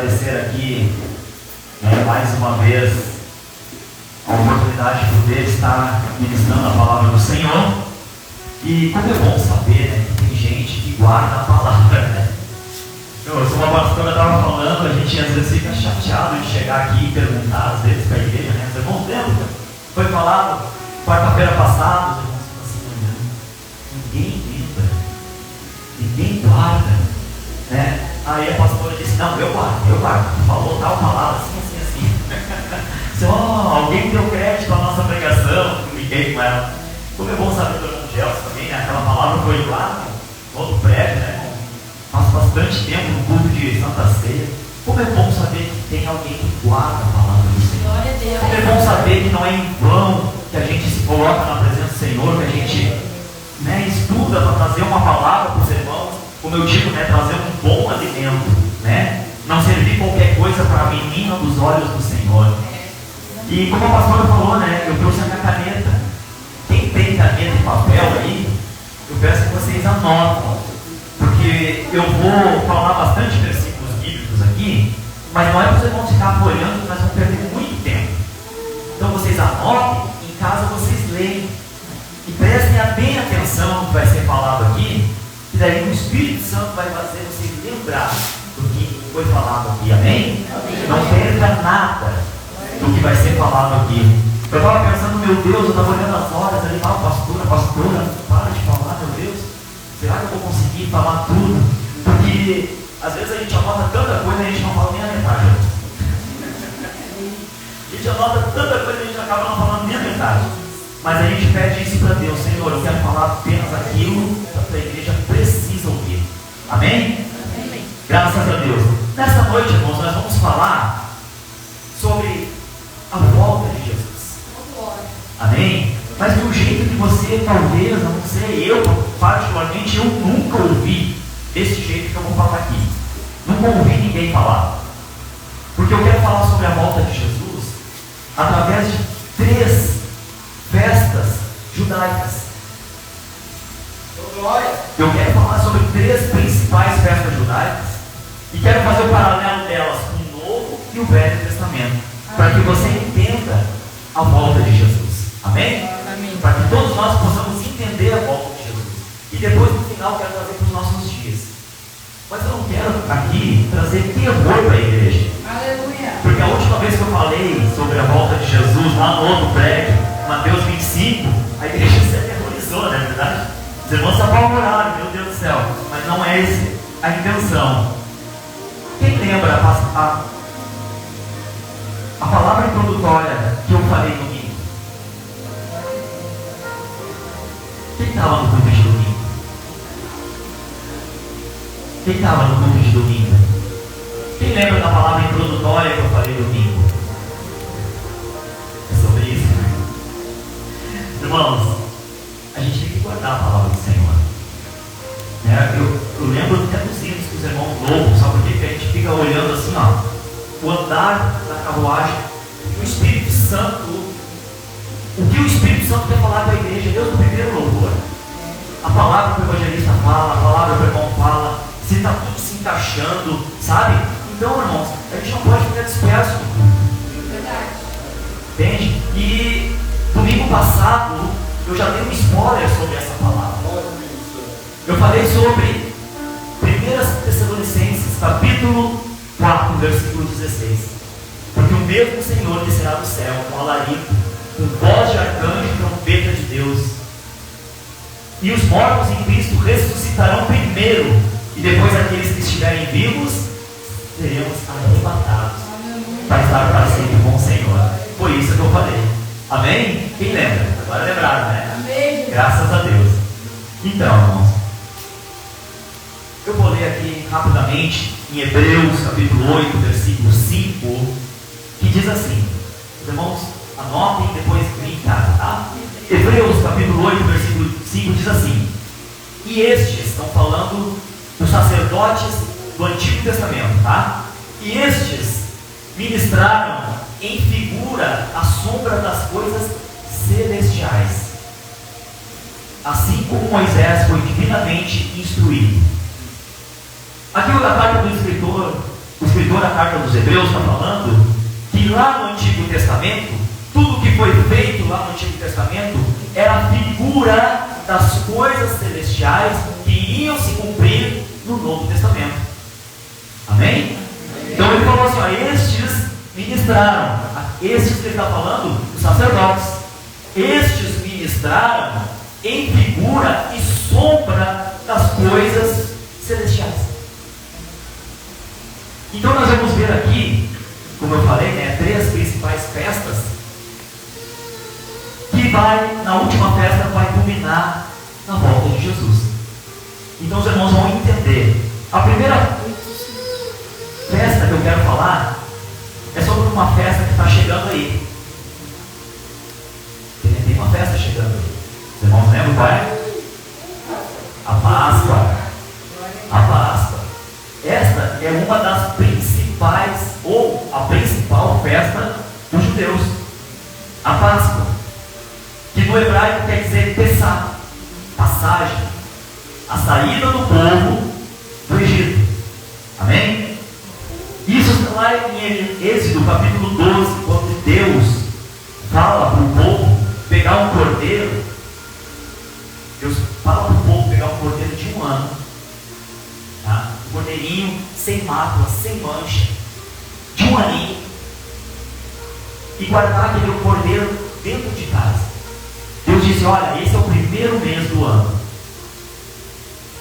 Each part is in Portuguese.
agradecer aqui, mais uma vez, a oportunidade de poder estar ministrando a palavra do Senhor. E como é bom saber, que tem gente que guarda a palavra, Eu sou uma pastora, estava falando, a gente às vezes fica chateado de chegar aqui e perguntar, às vezes, para a igreja, Os irmãos lembram? Foi falado quarta-feira passada, os irmãos ficam assim olhando. Ninguém lembra, ninguém guarda, Aí a pastora disse, não, eu guardo. Falou tal palavra, assim. Alguém deu crédito à nossa pregação, liguei com ela. Como é bom saber do irmão Gelson também, Aquela palavra foi lá no outro prédio, Faz bastante tempo no culto de Santa Ceia. Como é bom saber que tem alguém que guarda a palavra do Senhor. Como é bom saber que não é em vão que a gente se coloca na presença do Senhor, que a gente estuda para trazer uma palavra para os irmãos, como eu digo, trazer um bom alimento, Não servir qualquer coisa para a menina dos olhos do Senhor. E como a pastora falou, eu trouxe a minha caneta. Quem tem caneta e papel aí, eu peço que vocês anotem, porque eu vou falar bastante versículos bíblicos aqui, mas não é para os irmãos ficar folhando, nós vamos perder muito tempo. Então vocês anotem, em casa vocês leem, e prestem bem atenção no que vai ser falado aqui, e daí o Espírito Santo vai fazer vocês lembrar do que foi falado aqui, amém? Não perca nada do que vai ser falado aqui. Eu estava pensando, meu Deus, eu estava olhando as horas ali, pastora, para de falar, meu Deus, será que eu vou conseguir falar tudo? Porque às vezes a gente anota tanta coisa e a gente não fala nem a metade. A gente anota tanta coisa e a gente acaba não falando nem a metade. Mas a gente pede isso para Deus, Senhor, eu quero falar apenas aquilo que a igreja precisa ouvir. Amém? Amém? Graças a Deus. Nesta noite, irmãos, nós vamos falar sobre a volta de Jesus. Amém? Mas de um jeito que você, talvez, eu não sei, eu particularmente, eu nunca ouvi desse jeito que eu vou falar aqui. Nunca ouvi ninguém falar. Porque eu quero falar sobre a volta de Jesus através de 3 festas judaicas. Eu quero falar sobre 3 principais festas judaicas e quero fazer o paralelo delas com o Novo e o Velho Testamento, para que você entenda a volta de Jesus. Amém? Amém. Para que todos nós possamos entender a volta de Jesus. E depois, no final, quero trazer para os nossos dias. Mas eu não quero aqui trazer terror para a igreja. Aleluia. Porque a última vez que eu falei sobre a volta de Jesus lá no outro prédio, Mateus 25, a igreja se aterrorizou, não é verdade? Os irmãos se apavoraram, meu Deus do céu. Mas não é essa a intenção. Quem lembra a palavra introdutória que eu falei no domingo? Quem estava no culto de domingo? Quem estava no culto de domingo? Quem lembra da palavra introdutória que eu falei domingo? É sobre isso. Irmãos, a gente tem que guardar a palavra do Senhor. Eu lembro até dos hinos que os irmãos louvam, sabe por quê? Porque a gente fica olhando assim, o andar da carruagem, o Espírito Santo. O que o Espírito Santo quer falar para a igreja? Deus no primeiro louvor. A palavra que o evangelista fala, a palavra que o irmão fala, se está tudo se encaixando, sabe? Então, irmãos, a gente não pode ficar disperso no culto. Verdade. Entende? E domingo passado, eu já dei um spoiler sobre essa palavra. Eu falei sobre 1 Tessalonicenses, capítulo 4, versículo 16. Porque o mesmo Senhor descerá do céu com alarido, com voz de arcanjo e trombeta de Deus. E os mortos em Cristo ressuscitarão primeiro, e depois aqueles que estiverem vivos seremos arrebatados para estar para sempre com o Senhor. Foi isso que eu falei. Amém? Quem lembra? Agora lembraram, Amém. Graças a Deus. Então, irmãos, eu vou ler aqui rapidamente em Hebreus capítulo 8, versículo 5, que diz assim. Os irmãos, anotem e depois vem em casa, tá? Hebreus capítulo 8, versículo 5 diz assim: e estes, estão falando dos sacerdotes do Antigo Testamento, tá? E estes ministraram em figura a sombra das coisas celestiais, assim como Moisés foi divinamente instruído. Aqui da carta do escritor, o escritor da carta dos Hebreus está falando que lá no Antigo Testamento, tudo que foi feito lá no Antigo Testamento era figura das coisas celestiais que iriam se cumprir no Novo Testamento. Amém? Então ele falou assim, ó, estes ministraram, estes que ele está falando, os sacerdotes, estes ministraram em figura e sombra das coisas celestiais. Então nós vamos ver aqui, como eu falei, né, 3 principais festas, que na última festa vai culminar na volta de Jesus. Então os irmãos vão entender. A primeira festa que eu quero falar é sobre uma festa que está chegando aí. Tem uma festa chegando aí. Os irmãos lembram qual é? A Páscoa. A Páscoa. Esta é uma das principais, ou a principal festa dos judeus. A Páscoa, que no hebraico quer dizer Pessah, passagem, a saída do povo do Egito. Amém? Isso está lá em Êxodo capítulo 12, quando Deus fala para o povo pegar um cordeiro. Deus fala para o povo pegar um cordeiro de 1 ano, tá? Um cordeirinho sem mácula, sem mancha, de 1 aninho, e guardar aquele cordeiro dentro de casa. Deus disse, olha, esse é o primeiro mês do ano.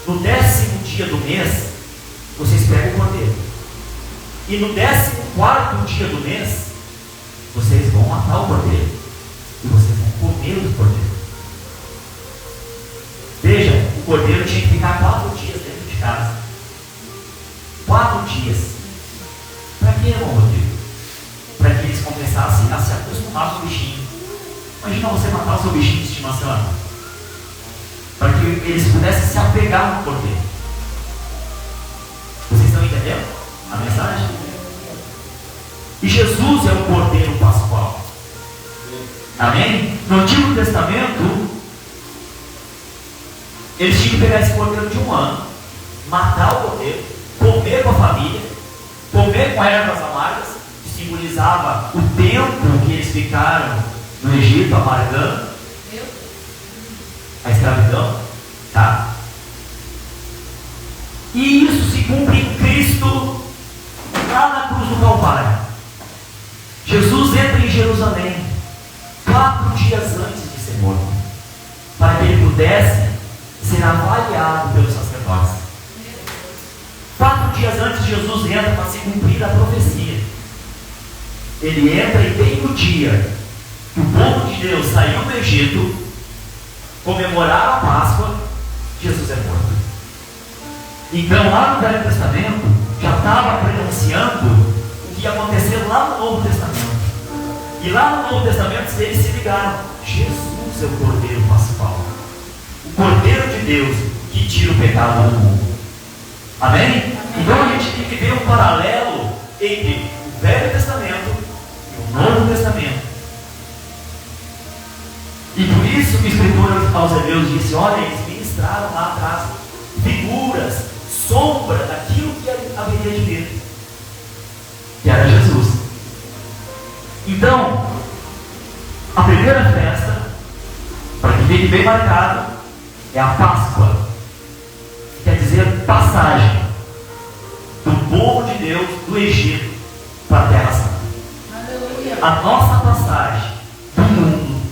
No 10º dia do mês, vocês pegam o cordeiro. E no 14º dia do mês, vocês vão matar o cordeiro. E vocês vão comer o cordeiro. Veja, o cordeiro tinha que ficar 4 dias dentro de casa. 4 dias. Para que, irmão Rodrigo? Para que eles começassem a se acostumar com o bichinho. Imagina você matar o seu bichinho de estimação. Para que eles pudessem se apegar no cordeiro. Vocês estão entendendo a mensagem? E Jesus é o cordeiro pascual. Amém? No Antigo Testamento, eles tinham que pegar esse cordeiro de 1 ano, matar o cordeiro, comer com a família, comer com ervas amargas, que simbolizava o tempo que eles ficaram no Egito, amargando a escravidão, tá? E isso se cumpre em Cristo, lá na cruz do Calvário. Jesus entra em Jerusalém 4 dias antes de ser morto, para que ele pudesse ser avaliado pelos sacerdotes. 4 dias antes, Jesus entra para se cumprir a profecia. Ele entra e bem no dia que o povo de Deus saiu do Egito, comemoraram a Páscoa, Jesus é morto. Então lá no Velho Testamento já estava prenunciando o que ia acontecer lá no Novo Testamento. E lá no Novo Testamento eles se ligaram: Jesus é o Cordeiro Pascual, o Cordeiro de Deus que tira o pecado do mundo. Amém? Então a gente tem que ver um paralelo entre o Velho Testamento e o Novo Testamento. E por isso que o escritor aos Hebreus disse: olha, eles ministraram lá atrás figuras, sombra daquilo que haveria de vir, que era Jesus. Então, a primeira festa, para que fique bem marcado, é a Páscoa. Quer dizer, passagem do povo de Deus do Egito para a Terra Santa. A nossa passagem do mundo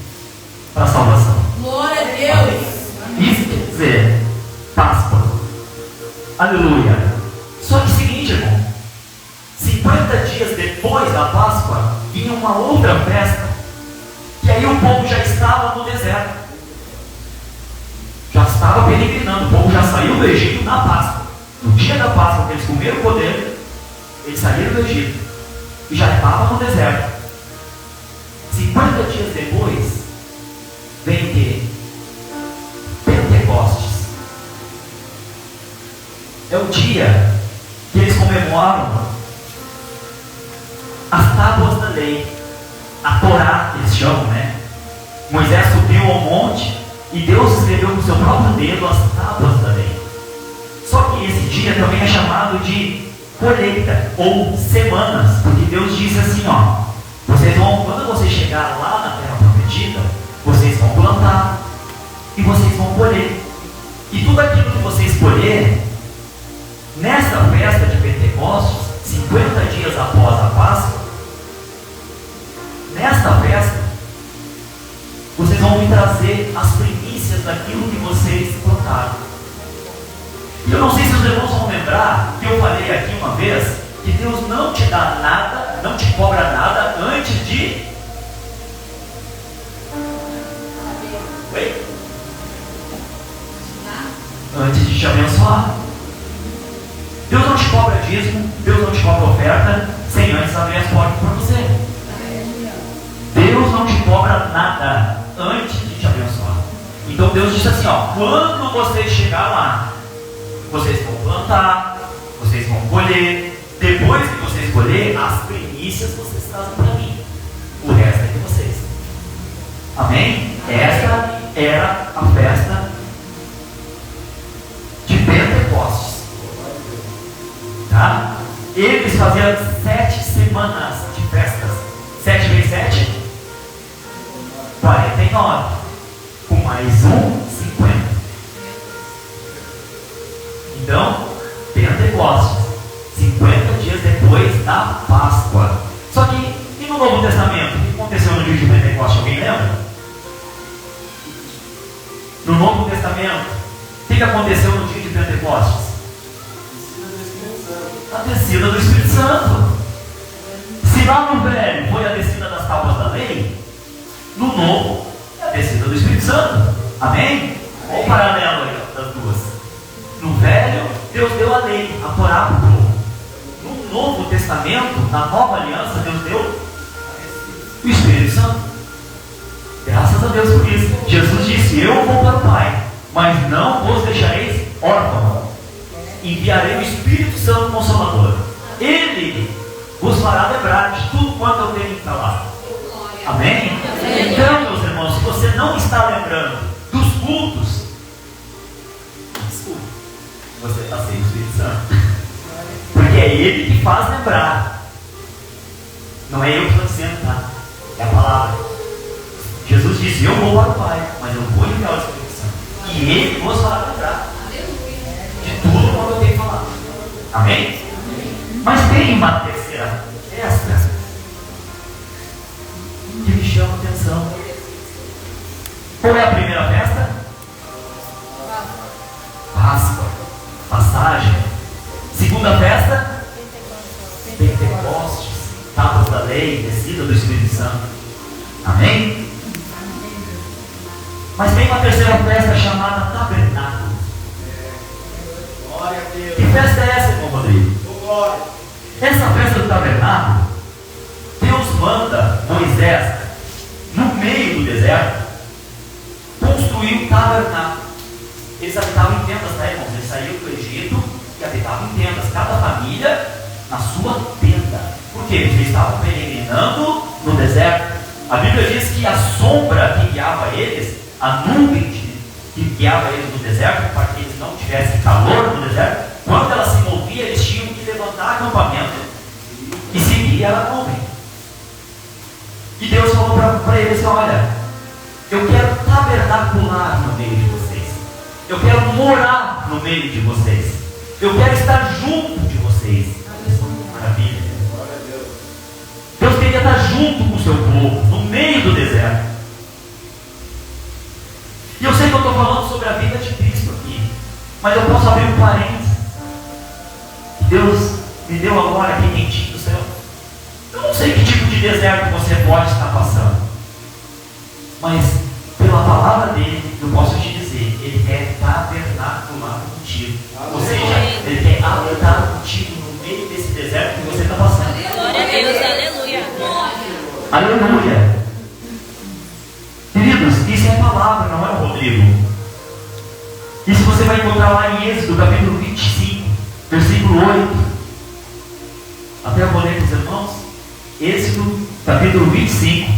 para a salvação. Glória a Deus. Isso quer dizer Páscoa. Aleluia. Só que o seguinte, irmão, 50 dias depois da Páscoa vinha uma outra festa, que aí o povo já estava no deserto, já estava peregrinando. O povo já saiu do Egito na Páscoa. No dia da Páscoa que eles comeram o cordeiro, eles saíram do Egito e já estavam no deserto. 50 dias depois vem que Pentecostes é o dia que eles comemoram as tábuas da lei, a Torá, eles chamam, né? Moisés subiu ao monte e Deus escreveu com o seu próprio dedo as tábuas da lei. Só que esse dia também é chamado de colheita ou semanas, porque Deus disse assim, ó, vocês vão, quando vocês chegar lá na terra prometida, vocês vão plantar e vocês vão colher. E tudo aquilo que vocês colherem, nessa festa de Pentecostes, 50 dias após a Páscoa, nesta festa, vocês vão me trazer as primícias daquilo que vocês plantaram. E eu não sei se os irmãos vão lembrar que eu falei aqui uma vez que Deus não te dá nada, não te cobra nada antes de... Oi? Antes de te abençoar. Deus não te cobra dízimo, Deus não te cobra oferta, sem antes abrir as portas para você. Deus não te cobra nada antes de te abençoar. Então Deus disse assim, ó, quando vocês chegar lá, vocês vão plantar, vocês vão colher, depois que vocês colher, as primícias vocês trazem para mim, o resto é de vocês. Amém? Esta era a festa de Pentecostes. Tá? Eles faziam 7 semanas de festas. 7 vezes 7? 49. Com mais 50. Então, Pentecostes, 50 dias depois da Páscoa. Só que, e no Novo Testamento? O que aconteceu no dia de Pentecostes? Alguém lembra? No Novo Testamento, o que aconteceu no dia de Pentecostes? A descida do Espírito Santo. Se lá no velho foi a descida das tábuas da lei, no novo é a descida do Espírito Santo. Amém? Olha o paralelo aí das duas. No velho, Deus deu a lei, a Torá para o povo. No Novo Testamento, na nova aliança, Deus deu o Espírito Santo. Graças a Deus por isso. Jesus disse, eu vou para o Pai, mas não vos deixareis órfãos. Enviarei o Espírito Santo Consolador. Ele vos fará lembrar de tudo quanto eu tenho que falar. Amém? Então, meus irmãos, se você não está lembrando dos cultos, desculpe, você está sem o Espírito Santo. Porque é Ele que faz lembrar. Não é eu que estou dizendo, tá? É a palavra. Jesus disse, eu vou para o Pai, mas eu vou enviar o Espírito Santo. E Ele vos fará lembrar de tudo quanto eu tenho que falar. Amém? Mas tem uma terceira festa que me chama a atenção. Qual é a primeira festa? Páscoa, passagem. Segunda festa? Pentecostes, tábuas da lei, descida do Espírito Santo. Amém? Mas tem uma terceira festa chamada tabernáculo. Que festa é essa, irmão Rodrigo? Essa festa do tabernáculo, Deus manda Moisés, no meio do deserto, construir um tabernáculo. Eles habitavam em tendas, tá, irmãos? Eles saíram do Egito e habitavam em tendas, cada família na sua tenda. Por quê? Porque eles estavam peregrinando no deserto. A Bíblia diz que a sombra que guiava eles, a nuvem que guiava eles no deserto, para que eles não tivessem calor no deserto, quando ela se movia, eles tinham que levantar acampamento e seguir a nuvem. E Deus falou para eles, olha, eu quero tabernacular no meio de vocês. Eu quero morar no meio de vocês. Eu quero estar junto de vocês. Maravilha. Deus queria estar junto com o seu povo, no meio do deserto. E eu sei que eu estou falando sobre a vida de Cristo aqui, mas eu posso abrir um parênteses. Deus me deu agora aqui quentinho do céu. Eu não sei que tipo de deserto você pode estar passando, mas pela palavra dele, eu posso te dizer, ele quer tabernacular contigo. Ou seja, ele quer habitar contigo no meio desse deserto que você está passando. Glória a Deus, aleluia. Aleluia. Queridos, isso é a palavra, não é o Rodrigo. Isso você vai encontrar lá em Êxodo, capítulo 25, versículo 8. Até eu vou ler com os irmãos. Êxodo, capítulo 25.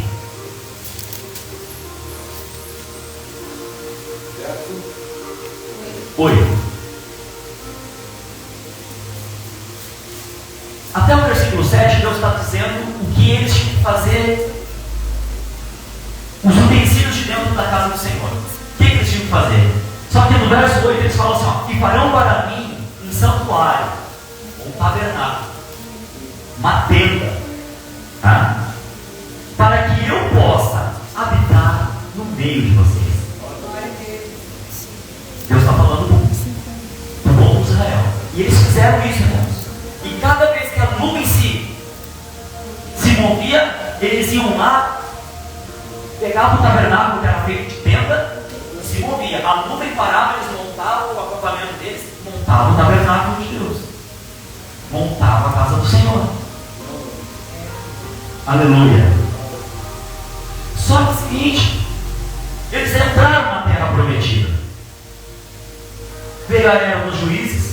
Oi. Até o versículo 7, Deus está dizendo o que eles tinham que fazer, os utensílios de dentro da casa do Senhor. O que eles tinham que fazer? Só que no verso 8 eles falam assim, ó, e farão para mim um santuário, um tabernáculo, uma tenda, tá? Para que eu possa habitar no meio de vocês. Deus está falando do povo de Israel. E eles fizeram isso, irmãos. E cada vez que a nuvem se movia, eles iam lá, pegavam o tabernáculo que era feito de tenda, se movia. A nuvem parava, eles montavam o acampamento deles, montavam o tabernáculo de Deus, montavam a casa do Senhor. Aleluia. Só que é o seguinte, eles entraram na terra prometida. Veio a era dos juízes,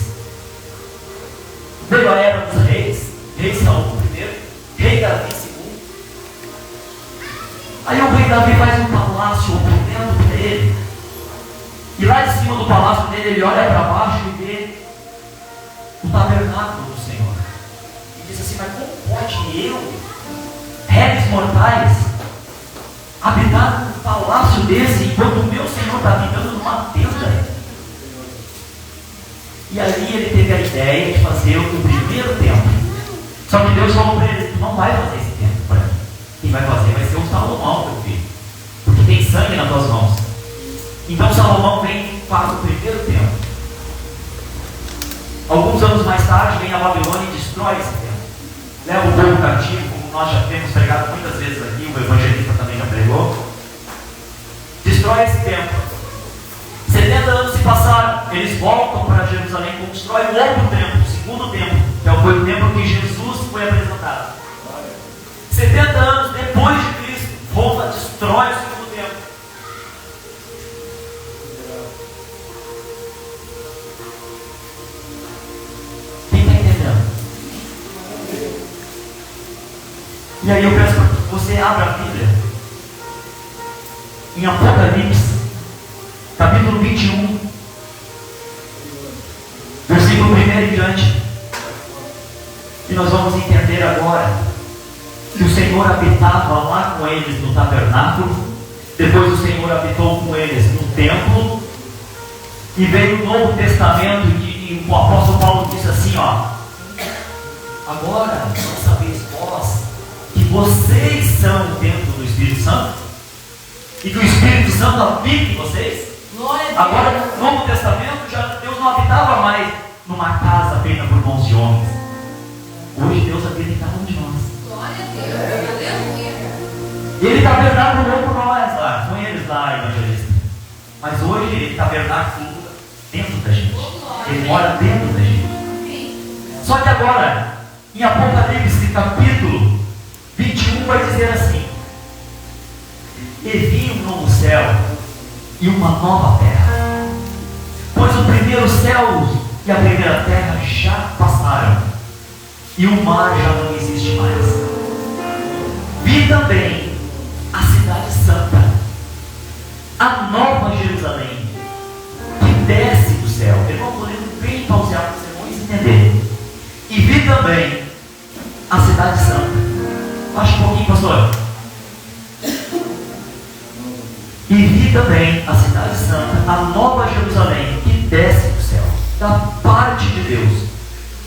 veio a era dos reis, rei Saul primeiro, rei Davi segundo. Aí o rei Davi faz um palácio dentro para ele, e lá de cima do palácio dele ele olha para baixo e vê o tabernáculo do Senhor, e diz assim, mas como pode eu, réis mortais, habitar num palácio desse, enquanto o meu Senhor está habitando numa tenda? E ali ele teve a ideia de fazer o primeiro templo. Só que Deus falou para ele, tu não vai fazer esse templo para mim. Quem vai fazer vai ser o Salomão, meu filho, porque tem sangue nas tuas mãos. Então Salomão vem e faz o primeiro templo. Alguns anos mais tarde vem a Babilônia e destrói esse templo. Leva o povo cativo, como nós já temos pregado muitas vezes aqui, o evangelista também já pregou. Destrói esse templo. 70 anos se passaram, eles voltam para Jerusalém, constroem um outro templo, o segundo templo, que foi o templo que Jesus foi apresentado. 70 anos depois de Cristo, volta, destrói o segundo templo. Quem está entendendo? E aí eu peço para que você abra a Bíblia em Apocalipse, capítulo 21, versículo 1 em diante. E nós vamos entender agora que o Senhor habitava lá com eles no tabernáculo, depois o Senhor habitou com eles no templo, e veio o Novo Testamento, e o apóstolo Paulo disse assim, ó, agora não sabeis vós que vocês são o templo do Espírito Santo, e que o Espírito Santo habita em vocês? Agora, no Novo Testamento, já Deus não habitava mais numa casa feita por mãos de homens. Hoje Deus habita em cada um de nós. Glória a Deus, aleluia. Ele tabernaculou por nós lá, com eles lá, evangelista. Mas hoje ele tabernaculou dentro da gente. Ele mora dentro da gente. Só que agora, em Apocalipse capítulo 21, vai dizer assim: e vi um novo céu e uma nova terra, pois o primeiro céu e a primeira terra já passaram, e o mar já não existe mais. Vi também a cidade santa, a nova Jerusalém, que desce do céu. Eu não estou lendo bem pauseado para os irmãos entenderem. E vi também a cidade santa. Baixa um pouquinho, pastor. E vi também a cidade santa, a nova Jerusalém, que desce do céu, da parte de Deus,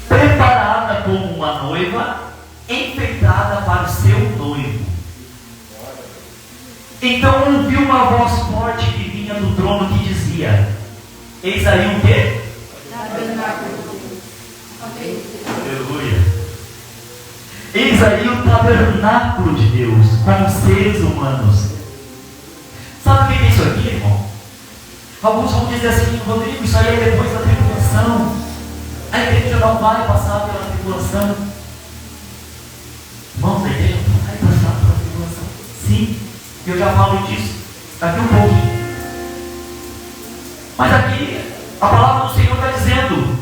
preparada como uma noiva, enfeitada para o seu noivo. Então ouvi uma voz forte que vinha do trono que dizia: eis aí o quê? Aleluia. Eis aí o tabernáculo de Deus com os seres humanos. Sabe o que é isso aqui, irmão? Alguns vão dizer assim: Rodrigo, isso aí é depois da tribulação. A igreja não vai passar pela tribulação. Irmãos, a igreja não vai passar pela tribulação. Sim, eu já falo disso daqui um pouquinho. Mas aqui, a palavra do Senhor está dizendo: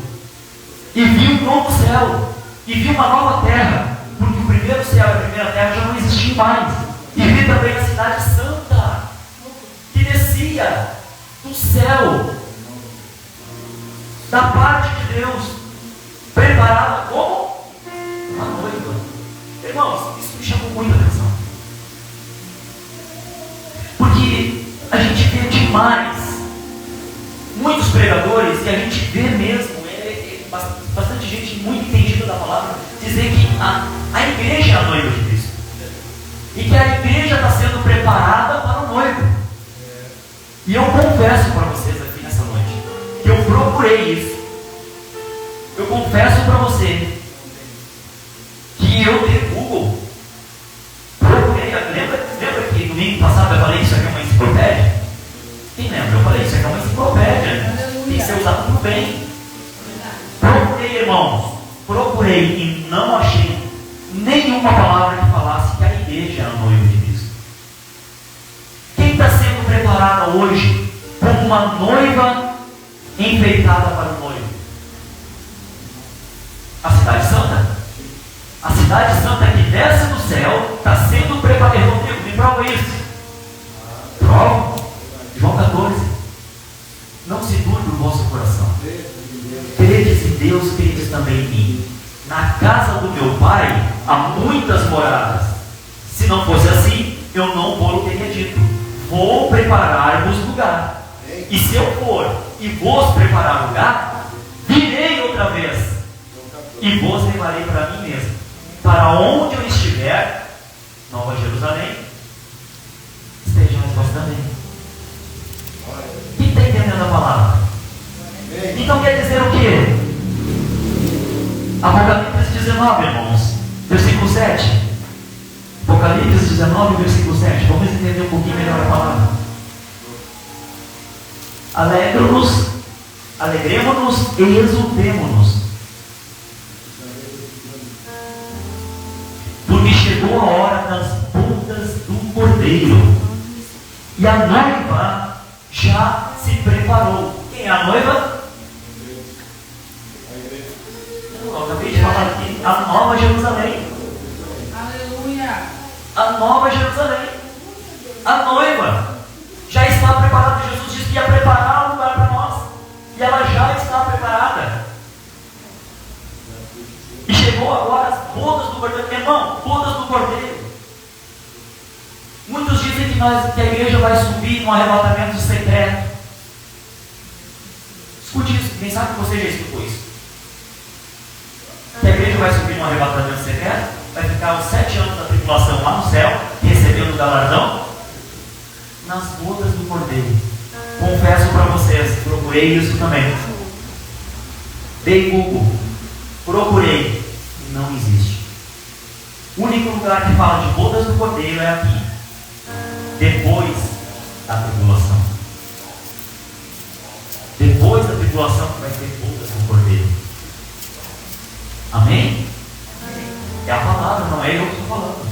e vi um novo céu, e vi uma nova terra, porque o primeiro céu e a primeira terra já não existiam mais. E vi também a cidade santa, que descia do céu, da parte de Deus, preparada como uma muita atenção. Porque a gente vê demais muitos pregadores, e a gente vê mesmo, bastante gente muito entendida da palavra, dizer que a igreja é a noiva de Cristo. E que a igreja está sendo preparada para o noivo. E eu confesso para vocês aqui nessa noite, que eu procurei isso. Eu confesso para você, que eu dei Google, procurei, lembra que domingo passado eu falei que isso aqui é uma enciclopédia? Quem lembra? Eu falei, isso aqui é uma enciclopédia, tem que ser usado para o bem. Procurei, irmãos, procurei e não achei nenhuma palavra que falasse que a igreja é a noiva de Cristo. Quem está sendo preparada hoje como uma noiva enfeitada para o noivo? A cidade santa? A cidade santa que desce do céu está sendo preparada. Rodrigo, me prova isso. Prova. João 14. Não se turbe o vosso coração. Credes em Deus, credes também em mim. Na casa do meu pai há muitas moradas. Se não fosse assim, eu não vou teria dito: vou preparar-vos lugar. E se eu for e vos preparar lugar, virei outra vez e vos levarei para mim mesmo, para onde eu estiver, Nova Jerusalém, estejamos vós também. Quem está entendendo a palavra? Então quer dizer o quê? Apocalipse 19, irmãos, versículo 7. Apocalipse 19, versículo 7. Vamos entender um pouquinho melhor a palavra. Alegremos-nos e exultemo-nos, porque chegou a hora das bodas do Cordeiro, e a noiva já se preparou. Quem é a noiva? Eu acabei de falar aqui, a Nova Jerusalém. Aleluia. A Nova Jerusalém. A noiva já está preparada. Jesus disse que ia preparar um lugar para nós, e ela já está preparada. E chegou agora as bodas do Cordeiro. Irmão, bodas do Cordeiro. Muitos dizem que a igreja vai subir num arrebatamento secreto. Escute isso, quem sabe que você já escutou isso. Que a igreja vai subir num arrebatamento secreto, vai ficar os 7 anos da tribulação lá no céu, recebendo o galardão nas bodas do Cordeiro. Confesso para vocês, procurei isso também. Dei Google, procurei, não existe. O único lugar que fala de bodas do Cordeiro é aqui, depois da tribulação. Depois da tribulação vai ter bodas do Cordeiro. Amém? É a palavra, não é eu que estou falando.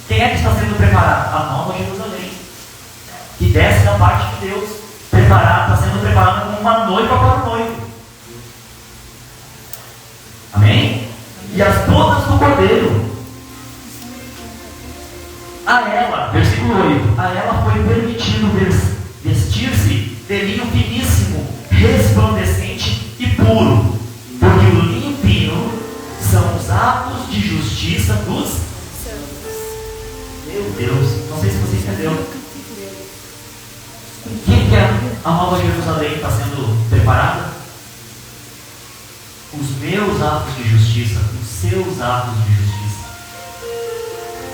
Quem é que está sendo preparado? A Nova Jerusalém, que desce da parte de Deus, está sendo preparada como uma noiva para o noivo. Amém? E as bodas do Cordeiro, a ela, versículo 8, a ela foi permitido vestir-se de linho finíssimo, resplandecente e puro, porque o linho fino são os atos de justiça dos santos. Meu Deus, não sei se você entendeu. O que a Nova Jerusalém está sendo preparada? Os meus atos de justiça, os seus atos de justiça.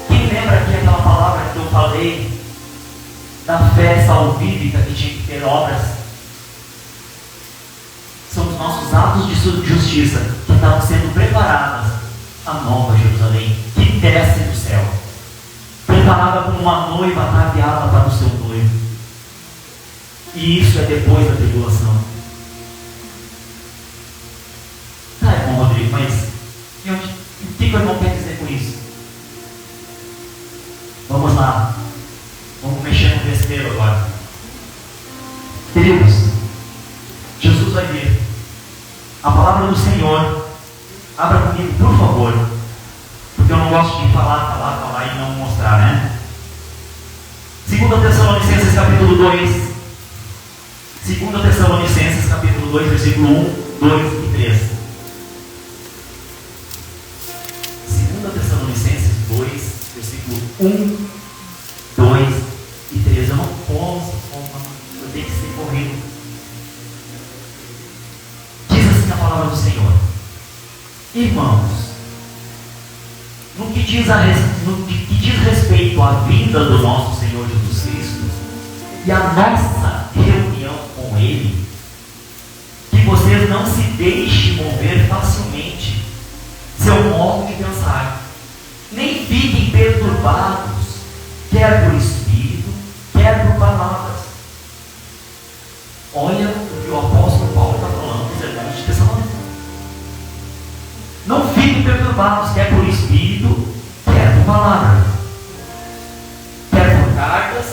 Quem lembra aqui aquela palavra que eu falei da fé salvífica que tinha que ter obras? São os nossos atos de justiça que estavam sendo preparadas a Nova Jerusalém, que desce do céu, preparada como uma noiva ataviada para o seu noivo. E isso é depois da tribulação. Tá, irmão Rodrigo, mas o que o irmão quer dizer com isso? Vamos lá. Vamos mexer no vespeiro agora. Queridos, Jesus vai vir. A palavra do Senhor, abra comigo, por favor, porque eu não gosto de falar e não mostrar, né? 2 Tessalonicenses capítulo 2. 2 Tessalonicenses capítulo 2, versículo 1, 2 e 3. 2 Tessalonicenses 2, 1, 2 e 3. Eu não posso, eu tenho que ser corrido. Diz assim a palavra do Senhor: irmãos, no que diz respeito à vinda do nosso Senhor Jesus Cristo e a nossa reunião com Ele, que vocês não se deixem mover facilmente seu modo de pensar, nem fiquem perturbados, quer por espírito, quer por palavras. Olha o que o apóstolo Paulo está falando dos irmãos de Tessalônica. Não fiquem perturbados, quer por espírito, quer por palavras, quer por cartas,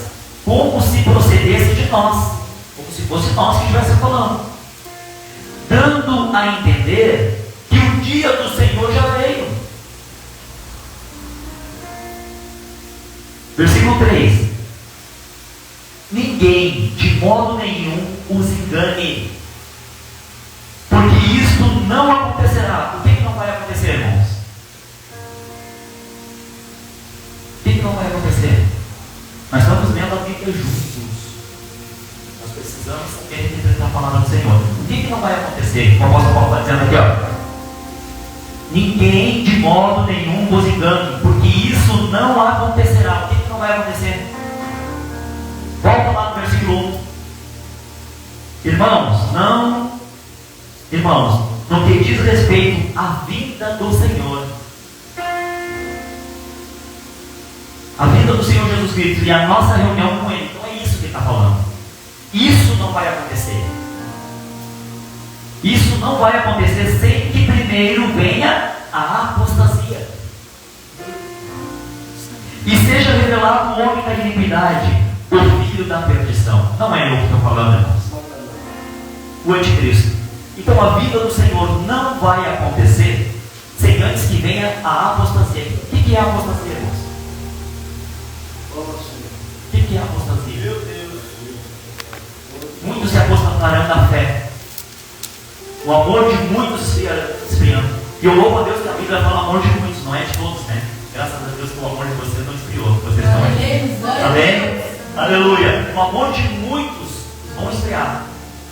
como se procedesse de nós, como se fosse nós que estivesse falando, dando a entender que o dia do Senhor já veio. Versículo 3: ninguém de modo nenhum os engane, porque isto não acontecerá. O que não vai acontecer, irmãos? O que não vai acontecer? Nós estamos lendo a Bíblia juntos. Nós precisamos saber interpretar a palavra do Senhor. O que não vai acontecer? O apóstolo Paulo está dizendo aqui, ó: ninguém de modo nenhum vos engane, porque isso não acontecerá. O que não vai acontecer? Volta lá no versículo 1. Irmãos, no que diz respeito à vinda do Senhor, a vinda do Senhor Jesus Cristo e a nossa reunião com Ele, então é isso que ele está falando. Isso não vai acontecer. Isso não vai acontecer sem que primeiro venha a apostasia e seja revelado o homem da iniquidade, o filho da perdição. Não é eu que estou falando, irmãos. O anticristo. Então a vida do Senhor não vai acontecer sem antes que venha a apostasia. O que é a apostasia, irmãos? O que é a apostasia? Meu Deus. Muitos se apostatarão da fé. O amor de muitos esfriando. E eu louvo a Deus que a Bíblia fala amor de muitos, não é de todos, né? Graças a Deus que o amor de vocês não esfriou. Vocês estão aqui. Amém? Aleluia. O amor de muitos vão esfriar.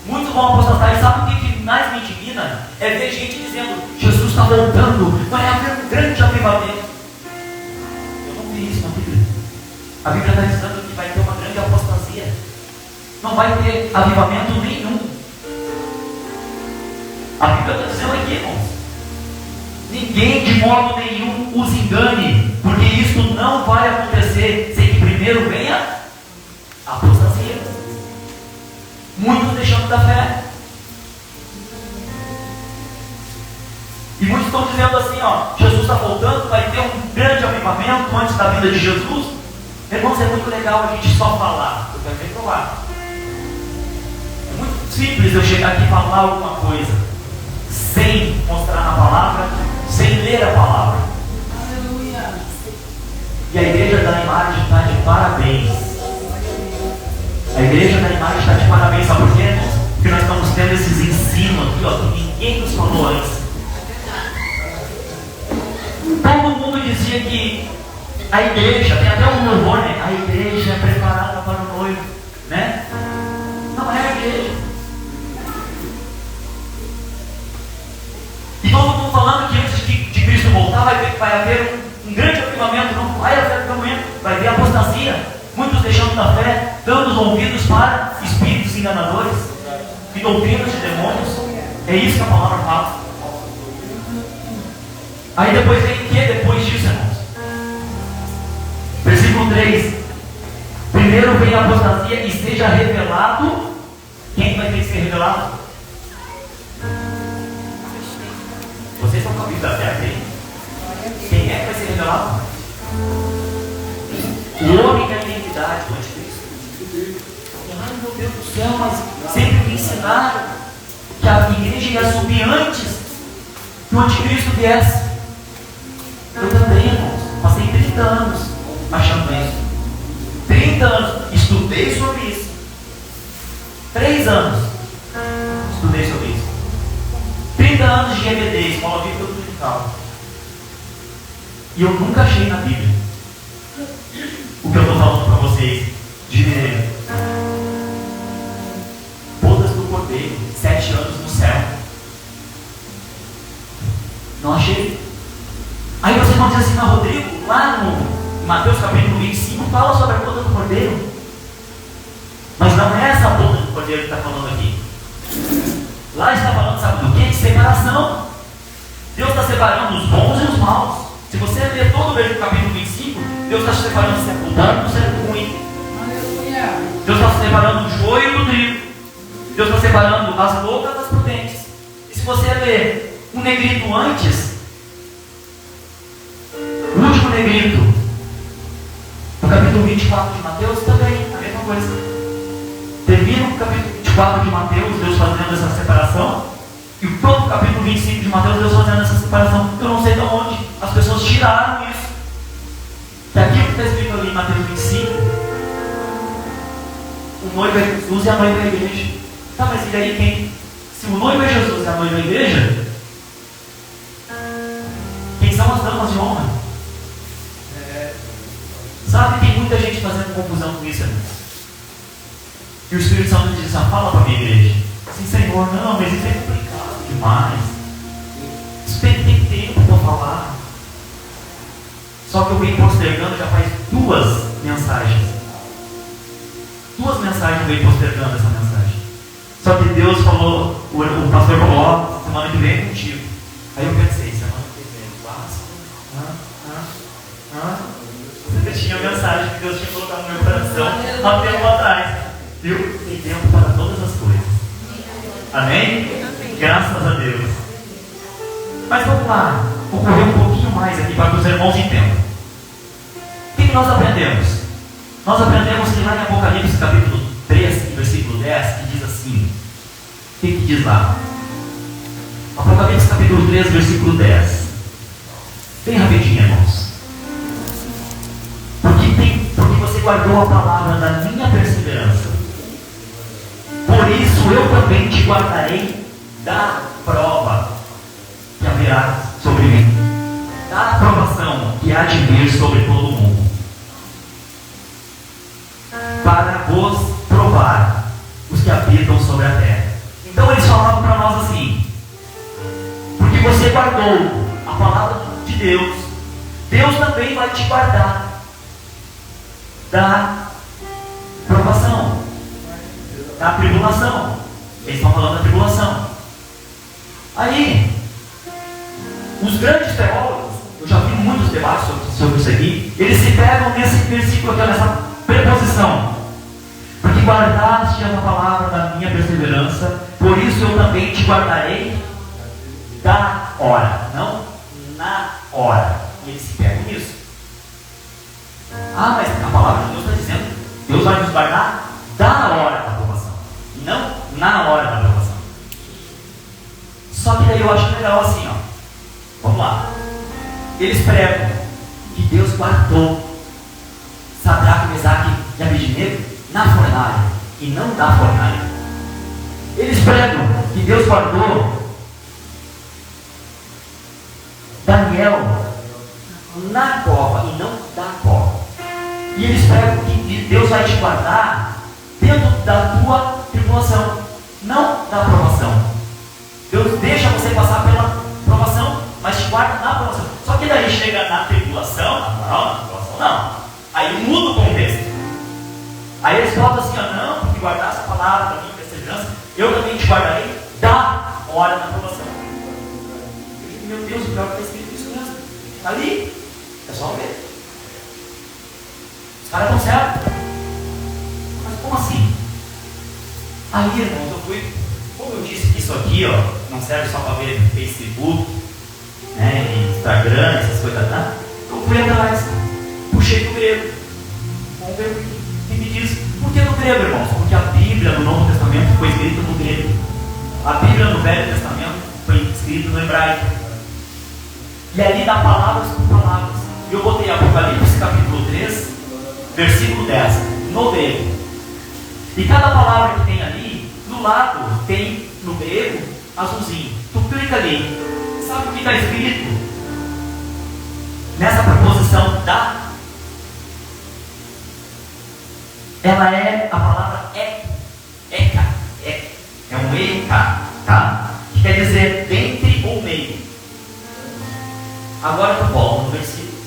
Muitos vão apostatar. E sabe o que mais me indigna? É ver gente dizendo: Jesus está voltando, vai haver um grande avivamento. Eu não vi isso na Bíblia. A Bíblia está dizendo que vai ter uma grande apostasia. Não vai ter avivamento nenhum. A Bíblia está dizendo aqui, irmãos: ninguém de modo nenhum os engane, porque isso não vai acontecer sem que primeiro venha a apostasia. Muitos deixando da fé. E muitos estão dizendo assim, ó: Jesus está voltando, vai ter um grande avivamento antes da vinda de Jesus. Irmãos, é muito legal a gente só falar. Eu quero ver provar. É muito simples eu chegar aqui e falar alguma coisa sem mostrar na palavra, sem ler a palavra. Aleluia. E a igreja da imagem está de parabéns. A igreja da imagem está de parabéns. Sabe por quê, irmãos? Porque nós estamos tendo esses ensinos aqui, ó, que ninguém nos falou antes. Todo mundo dizia que a igreja, tem até um louvor, né? A igreja é preparada para o noivo, né? Não é a igreja. E todo mundo falando que antes de Cristo voltar vai haver um grande avivamento. Não vai haver avivamento, vai haver apostasia. Muitos deixando da fé, dando os ouvidos para espíritos enganadores e doutrinas de demônios. É isso que a palavra fala. Aí depois vem o que depois disso, irmãos? Versículo 3: primeiro vem a apostasia e seja revelado. Quem vai ter que ser revelado? Vocês estão com a Bíblia aberta aí? Quem é que vai ser revelado? O homem da iniquidade, o anticristo. Ai, meu Deus do céu, mas sempre me ensinaram que a igreja ia subir antes que o anticristo viesse. Eu também, irmãos, passei 30 anos achando isso. 30 anos, estudei sobre isso. 3 anos, estudei sobre isso. 30 anos de EBD, Escola Bíblica Dominical. E eu nunca achei na Bíblia o que eu estou falando para vocês de bodas do Cordeiro, 7 anos no céu. Não achei. Aí vocês vão dizer assim, mas Rodrigo, lá no Mateus capítulo 25 fala sobre a boda do Cordeiro. Mas não é essa boda do Cordeiro que está falando aqui. Lá está falando, sabe do quê? De separação. Deus está separando os bons e os maus. Se você ler todo o capítulo 25, Deus está separando o certo bom do certo ruim. Aleluia. Deus está separando o joio do trigo. Deus está separando as loucas das prudentes. E se você ler um negrito antes, o último negrito, no capítulo 24 de Mateus, também a mesma coisa. Termina o capítulo 24 de Mateus, Deus fazendo essa separação, e o próprio capítulo 25 de Mateus, Deus fazendo essa separação. Eu não sei de onde as pessoas tiraram isso. Que aquilo que está escrito ali em Mateus 25, o noivo é Jesus e a noiva é a igreja. Tá, mas e aí quem? Se o noivo é Jesus e a noiva é a igreja, quem são as damas de honra? Sabe, tem muita gente fazendo confusão com isso, irmãos. E o Espírito Santo diz assim, fala para a minha igreja. Assim, Senhor, não, mas isso é complicado demais. Isso tem tempo para falar. Só que eu venho postergando já faz 2 mensagens. 2 mensagens eu venho postergando essa mensagem. Só que Deus falou, o pastor falou, ó, semana que vem é contigo. Aí eu pensei, semana que vem, Você tinha a mensagem que Deus tinha colocado no meu coração há tempo atrás. Viu? Tem tempo para todas as coisas. Amém? Graças a Deus. Mas vamos lá, vou correr um pouquinho mais aqui para que os irmãos entendam. O que nós aprendemos? Nós aprendemos que lá em Apocalipse capítulo 3, versículo 10, que diz assim. O que diz lá? Apocalipse capítulo 3, versículo 10. Bem rapidinho, irmãos. Porque você guardou a palavra da minha perseverança. Por isso eu também te guardarei da prova que haverá sobre mim, da aprovação que há de vir sobre todo o mundo, para vos provar os que habitam sobre a terra. Então eles falavam para nós assim, porque você guardou a palavra de Deus, Deus também vai te guardar da provação, da tribulação. Eles estão falando da tribulação. Aí, os grandes teólogos, eu já vi muitos debates sobre isso aqui, eles se pegam nesse versículo aqui, nessa preposição. Porque guardaste a palavra da minha perseverança, por isso eu também te guardarei da hora, não na hora. E eles se pegam nisso. Ah, mas a palavra de Deus está dizendo, Deus vai nos guardar da hora da aprovação, não na hora da aprovação. Só que daí eu acho legal assim, ó. Vamos lá. Eles pregam que Deus guardou Sadraque, Mesaque e Abednego na fornalha e não da fornalha. Eles pregam que Deus guardou Daniel na cova e não da cova. E eles pregam que Deus vai te guardar dentro da tua tribulação, não da aprovação. Deus deixa você passar pela provação, mas te guarda na provação. Só que daí chega na tribulação, na tribulação não. Aí muda o contexto. Aí eles botam assim, ó, não, porque guardar essa palavra da minha perseverança, eu também te guardarei da hora da provação. Eu digo, meu Deus, o pior que está escrito isso mesmo. Está ali, é só ver. Os caras estão certos. Mas como assim? Aí, irmãos, eu fui, como eu disse que isso aqui, ó, não serve só para ver Facebook, né, e Instagram, essas coisas, tá? Eu fui atrás, puxei do grego. Vamos ver o que me diz. Por que no grego, irmãos? Porque a Bíblia no Novo Testamento foi escrita no grego. A Bíblia no Velho Testamento foi escrita no hebraico. E ali dá palavras por palavras. E eu botei Apocalipse capítulo 3, versículo 10, no grego. E cada palavra que tem ali, do lado tem no grego azulzinho. Tu clica ali. Sabe o que está escrito nessa preposição da? ela é a palavra eka, é um eka, tá? Que quer dizer dentre ou meio. Agora eu volto no versículo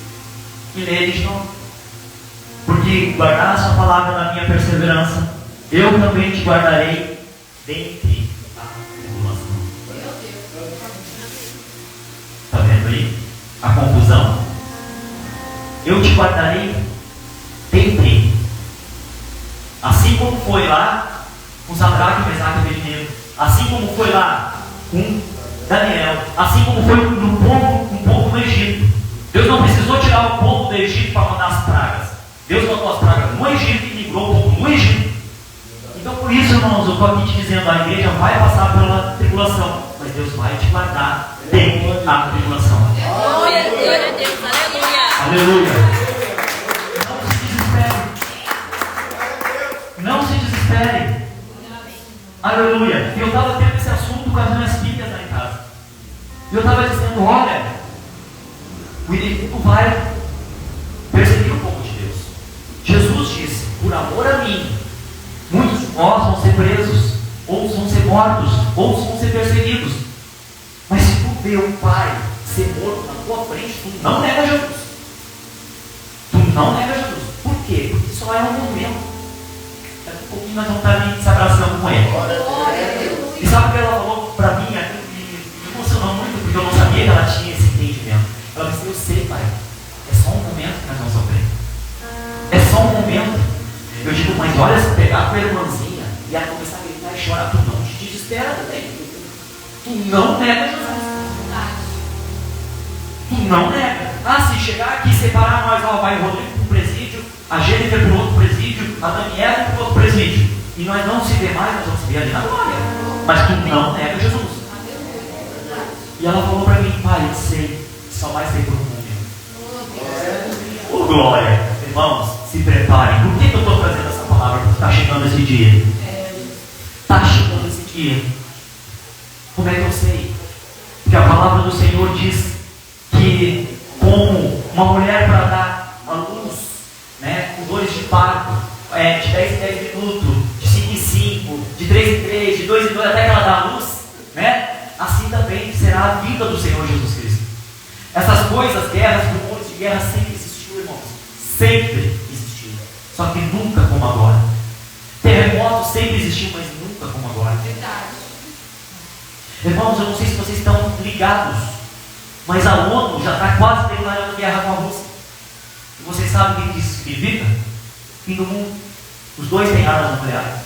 e lê de novo. Porque guardar a sua palavra na minha perseverança, eu também te guardarei dentre a tribulação. Está vendo aí a confusão? Eu te guardarei dentre. Assim como foi lá com Sadraque, Mesaque e Abednego, assim como foi lá com Daniel, assim como foi no povo do Egito. Deus não precisou tirar o povo do Egito para mandar as pragas. Deus mandou as pragas no Egito e livrou o povo no Egito. Então por isso, irmãos, eu estou aqui te dizendo, a igreja vai passar pela tribulação, mas Deus vai te guardar dentro da tribulação. Glória a Deus, aleluia. Aleluia. Não se desespere. Aleluia. E eu estava tendo esse assunto com as minhas filhas lá em casa. E eu estava dizendo, olha, o inimigo vai perseguir o povo de Deus. Jesus disse, por amor a mim, muitos de nós vão ser presos, ou vão ser mortos, ou vão ser perseguidos. Mas se tu vê o Pai ser morto na tua frente, tu não nega Jesus. Tu não nega Jesus. Por quê? Porque só é um momento. Daqui a pouquinho nós vamos estar ali se abraçando com ele. E sabe o que ela falou para mim? Me emocionou muito, porque eu não sabia que ela tinha esse entendimento. Ela disse, eu sei, pai, é só um momento que nós vamos sofrer. É só um momento. Eu digo, mas olha, se pegar com a irmãzinha e ela começar a gritar e chorar, tu não te desespera também. Tu não nega Jesus. Tu não nega. Ah, se chegar aqui e separar nós, ó, vai o Rodrigo para um presídio, a Jennifer para o outro presídio, a Daniela para o outro presídio, e nós não se vê mais, nós vamos se ver ali na glória. Mas tu não nega Jesus. E ela falou para mim, pai, eu sei, só vai ser por um momento. Oh, glória. Irmãos, se preparem. Por que eu estou trazendo essa palavra? Porque está chegando esse dia. Está chegando esse dia. Como é que eu sei? Porque a palavra do Senhor diz que como uma mulher para dar a luz, né, com dores de parto, de 10 em 10 minutos, de 5 em 5, de 3 em 3, de 2 em 2, até que ela dá a luz, né, assim também será a vida do Senhor Jesus Cristo. Essas coisas, guerras, rumores de guerra sempre existiu, irmãos. Sempre existiu. Só que nunca como agora. Terremotos sempre existiu, mas nunca como agora. Verdade. Irmãos, eu não sei se vocês estão ligados, mas a ONU já está quase declarando guerra com a Rússia. E vocês sabem o que isso significa? Fim do mundo. Os dois têm armas nucleares.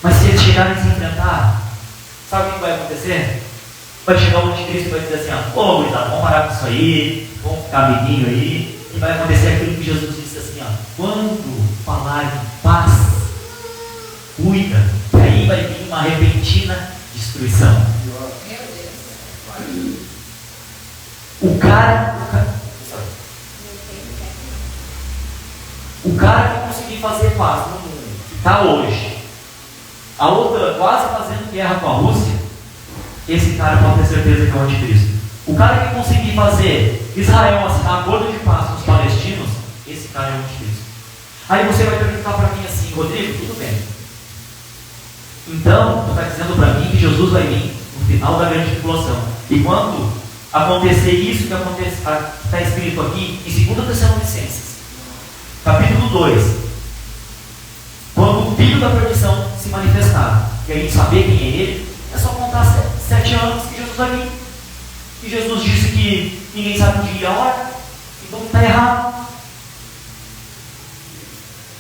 Mas se eles chegarem a se enfrentar, sabe o que vai acontecer? Vai chegar o anticristo e vai dizer assim, ô gurizada, vamos parar com isso aí, vamos ficar amiguinho aí, e vai acontecer aquilo que Jesus disse assim, quando falar de paz, cuida, que aí vai vir uma repentina destruição. Meu Deus. O cara que conseguir fazer paz no mundo, que está hoje, a outra quase fazendo guerra com a Rússia, esse cara pode ter certeza que é o anticristo. O cara que conseguir fazer Israel assinar acordo de paz com os palestinos, esse cara é o anticristo. Aí você vai perguntar para mim assim, Rodrigo, tudo bem. Então, tu está dizendo para mim que Jesus vai vir no final da grande tribulação. E quando acontecer isso que está escrito aqui em 2 Tessalonicenses, capítulo 2, quando o filho da perdição se manifestar, e a gente saber quem é ele, é só contar 7 anos que Jesus vai vir. E Jesus disse que ninguém sabe o dia e a hora, então está errado.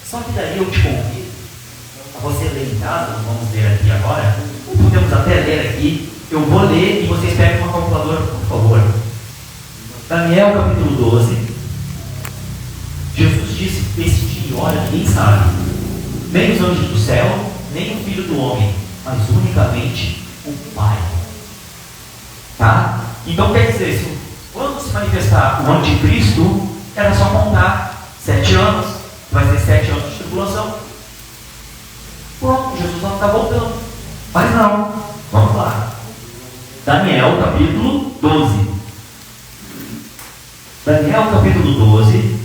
Só que daí eu te convido a você ler em casa, vamos ler aqui agora, ou podemos até ler aqui, eu vou ler e vocês peguem uma calculadora, por favor. Daniel capítulo 12. Jesus disse que esse dia e hora ninguém sabe, nem os anjos do céu, nem o Filho do Homem, mas unicamente o Pai. Tá? Então quer dizer, quando se manifestar o anticristo, era só contar 7 anos, vai ter 7 anos de tribulação. Pronto, Jesus não está voltando. Mas não, vamos lá. Daniel capítulo 12. Daniel capítulo 12,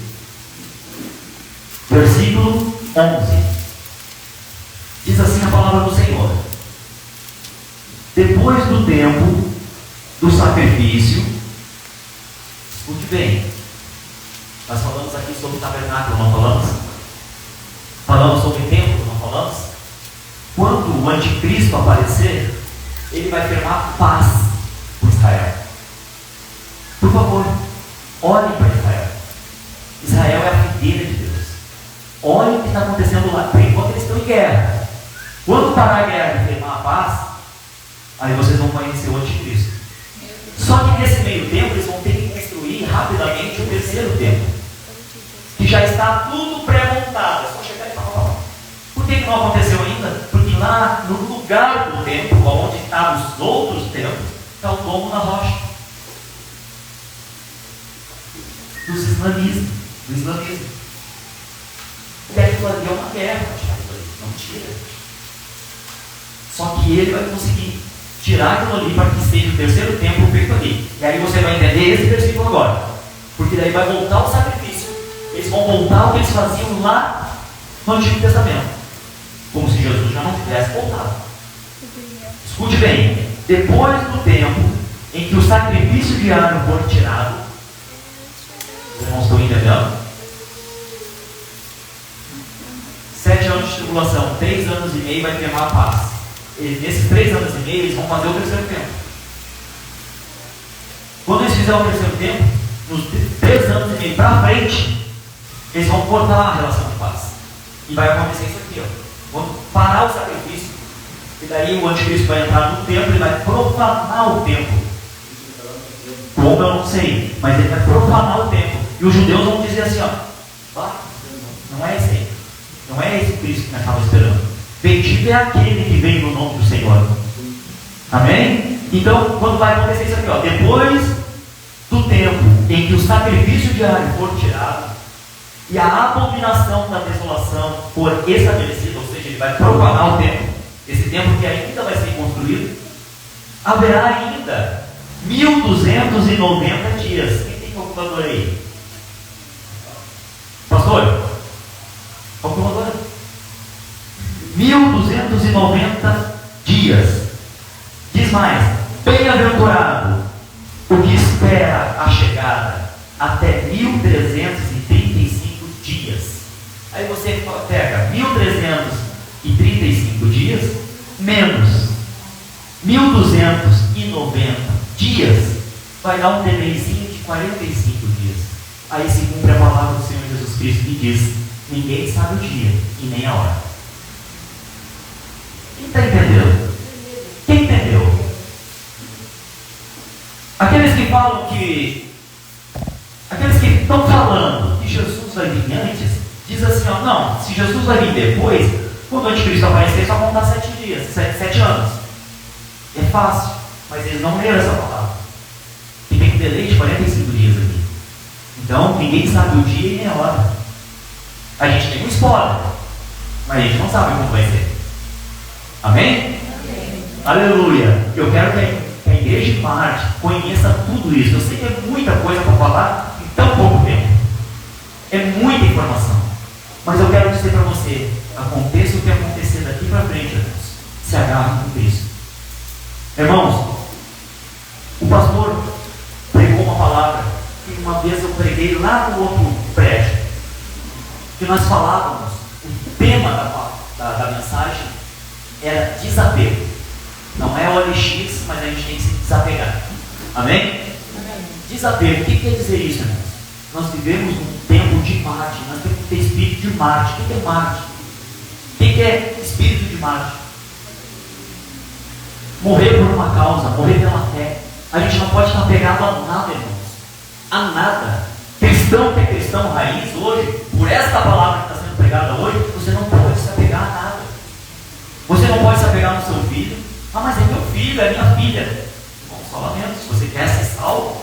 versículo 11. Diz assim a palavra do Senhor: depois do tempo do sacrifício, escute bem, nós falamos aqui sobre o tabernáculo, não falamos? Falamos sobre o templo, não falamos? Quando o anticristo aparecer, ele vai firmar paz por Israel. Por favor, olhem para Israel. Israel é a videira de Deus. Olhem o que está acontecendo lá. Por enquanto eles estão em guerra. Quando parar a guerra e firmar a paz, aí vocês vão conhecer o anticristo. Só que nesse meio tempo eles vão ter que construir rapidamente o terceiro templo, que já está tudo pré-montado. É só chegar e falar. Por que não aconteceu ainda? Porque lá no lugar do templo, onde estavam os outros templos, está o domo da rocha. Do islamismo. E aquilo ali é uma guerra, não tira. Só que ele vai conseguir tirar aquilo ali para que seja o terceiro templo feito ali. E aí você vai entender esse versículo agora. Porque daí vai voltar o sacrifício. Eles vão voltar o que eles faziam lá no Antigo Testamento. Como se Jesus já não tivesse voltado. Escute bem. Depois do tempo em que o sacrifício diário for tirado, os irmãos estão entendendo? 7 anos de tribulação, 3 anos e meio vai firmar a paz. E nesses 3 anos e meio eles vão fazer o terceiro tempo. Quando eles fizerem o terceiro tempo, nos 3 anos e meio para frente, eles vão cortar a relação de paz. E vai acontecer isso aqui, ó. Vão parar o sacrifício. E daí o anticristo vai entrar no templo e vai profanar o templo. Como eu não sei, mas ele vai profanar o templo. E os judeus vão dizer assim, ó, não é esse aí. Não é esse Cristo que nós estávamos esperando. Bendito é aquele que vem no nome do Senhor. Amém? Então, quando vai acontecer isso aqui, ó, depois do tempo em que o sacrifício diário for tirado e a abominação da desolação for estabelecida, ou seja, ele vai profanar o templo, esse templo que ainda vai ser construído, haverá ainda 1290 dias. Quem tem calculador aí? Pastor? Calculadora. 1290 dias. Diz mais: bem-aventurado o que espera a chegada até 1335 dias. Aí você pega 1335 dias menos 1290 dias, vai dar um delayzinho de 45 dias. Aí se cumpre a palavra do Senhor Jesus Cristo que diz: ninguém sabe o dia e nem a hora. Quem está entendendo? Quem entendeu? Aqueles que falam que... Aqueles que estão falando que Jesus vai vir antes, diz assim, ó, não, se Jesus vai vir depois, quando o anticristo aparecer, só vão dar 7 dias, 7 anos. É fácil, mas eles não leram essa palavra. E tem um delay de 45 dias aqui. Então, ninguém sabe o dia e nem a hora. A gente tem um spoiler, mas a gente não sabe como vai ser. Amém? Amém. Aleluia. Eu quero que a igreja de Marte conheça tudo isso. Eu sei que é muita coisa para falar em tão pouco tempo. É muita informação. Mas eu quero dizer para você, aconteça o que acontecer daqui para frente, irmãos, se agarre com Cristo. Irmãos, o pastor pregou uma palavra que uma vez eu preguei lá no outro prédio, que nós falávamos, o tema da mensagem era desapego. Não é OLX, mas a gente tem que se desapegar. Amém? Amém. Desapego. O que quer dizer isso, irmãos? Nós vivemos num tempo de Marte. Nós temos que ter espírito de Marte. O que é Marte? O que é espírito de Marte? Morrer por uma causa, morrer pela fé. A gente não pode estar apegado a nada, irmãos. A nada. Cristão que é cristão raiz hoje, por esta palavra que está sendo pregada hoje, você não pode se apegar a nada. Você não pode se apegar no seu filho. Ah, mas é meu filho, é minha filha. Bom, só lamento. Se você quer ser salvo,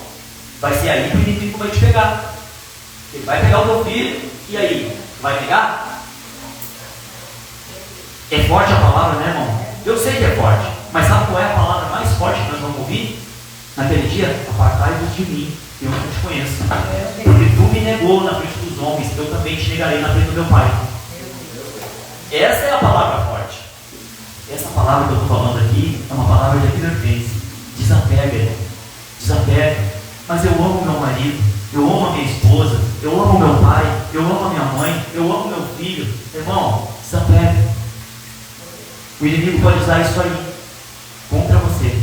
vai ser aí que o inimigo vai te pegar. Ele vai pegar o teu filho, e aí? Vai pegar? É forte a palavra, né, irmão? Eu sei que é forte, mas sabe qual é a palavra mais forte que nós vamos ouvir? Naquele dia, apartai-vos de mim, eu não te conheço. Porque tu me negou na frente dos homens, eu também te negarei na frente do meu Pai. Essa é a palavra forte. Essa palavra que eu estou falando aqui é uma palavra de advertência. Desapega, irmão. Desapega. Mas eu amo meu marido, eu amo a minha esposa, eu amo meu pai, eu amo a minha mãe, eu amo meu filho. Irmão, desapega. O inimigo pode usar isso aí contra você.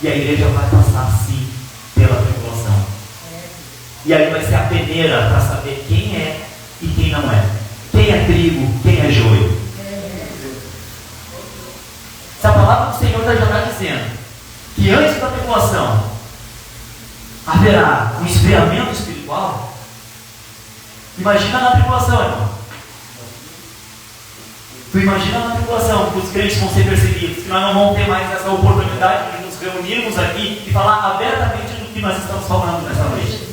E a igreja vai passar sim pela tribulação. E aí vai ser a peneira para saber quem é e quem não é. Quem é trigo, quem é joio. Se a palavra do Senhor já está dizendo que antes da tribulação haverá um esfriamento espiritual, imagina na tribulação, irmão. Tu imagina na tribulação que os crentes vão ser perseguidos, que nós não vamos ter mais essa oportunidade de nos reunirmos aqui e falar abertamente do que nós estamos falando nessa noite.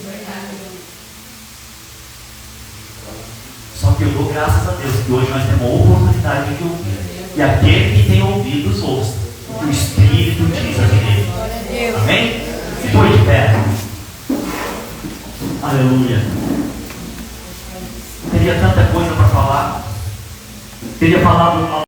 Só que eu dou graças a Deus que hoje nós temos a oportunidade de ouvir. E aquele que tem ouvidos, ouça o que o Espírito diz a ele. Amém? Se põe de pé. Aleluia. Teria tanta coisa para falar. Teria falado